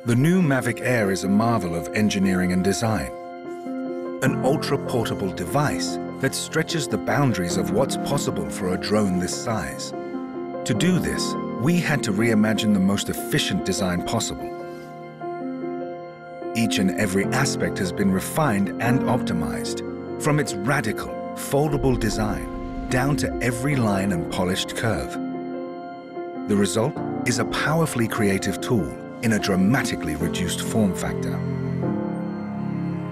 The new Mavic Air is a marvel of engineering and design. An ultra-portable device that stretches the boundaries of what's possible for a drone this size. To do this, we had to reimagine the most efficient design possible. Each and every aspect has been refined and optimized, from its radical, foldable design down to every line and polished curve. The result is a powerfully creative tool in a dramatically reduced form factor.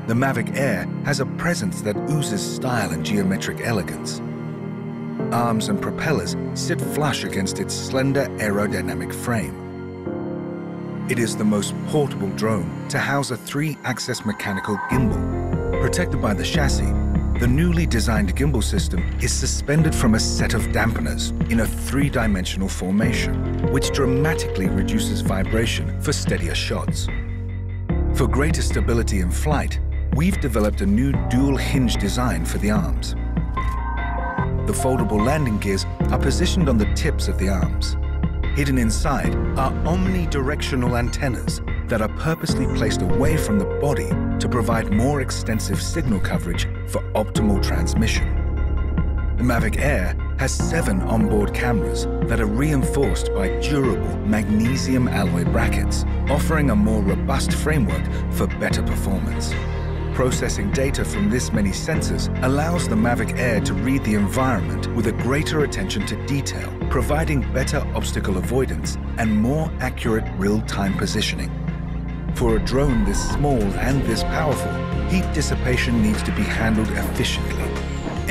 The Mavic Air has a presence that oozes style and geometric elegance. Arms and propellers sit flush against its slender aerodynamic frame. It is the most portable drone to house a 3-axis mechanical gimbal. Protected by the chassis, the newly designed gimbal system is suspended from a set of dampeners in a 3-dimensional formation, which dramatically reduces vibration for steadier shots. For greater stability in flight, we've developed a new dual-hinge design for the arms. The foldable landing gears are positioned on the tips of the arms. Hidden inside are omnidirectional antennas that are purposely placed away from the body to provide more extensive signal coverage for optimal transmission. The Mavic Air has 7 onboard cameras that are reinforced by durable magnesium alloy brackets, offering a more robust framework for better performance. Processing data from this many sensors allows the Mavic Air to read the environment with a greater attention to detail, providing better obstacle avoidance and more accurate real-time positioning. For a drone this small and this powerful, heat dissipation needs to be handled efficiently.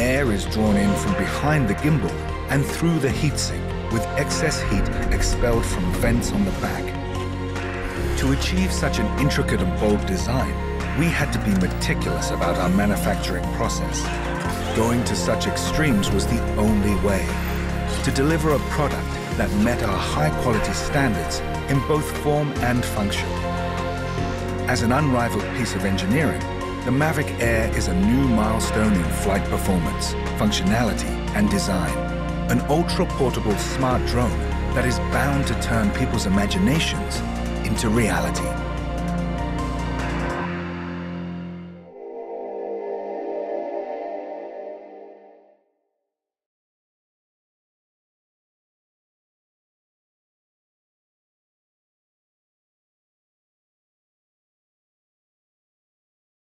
Air is drawn in from behind the gimbal and through the heatsink, with excess heat expelled from vents on the back. To achieve such an intricate and bold design, we had to be meticulous about our manufacturing process. Going to such extremes was the only way to deliver a product that met our high-quality standards in both form and function. As an unrivaled piece of engineering, the Mavic Air is a new milestone in flight performance, functionality, and design. An ultra-portable smart drone that is bound to turn people's imaginations into reality.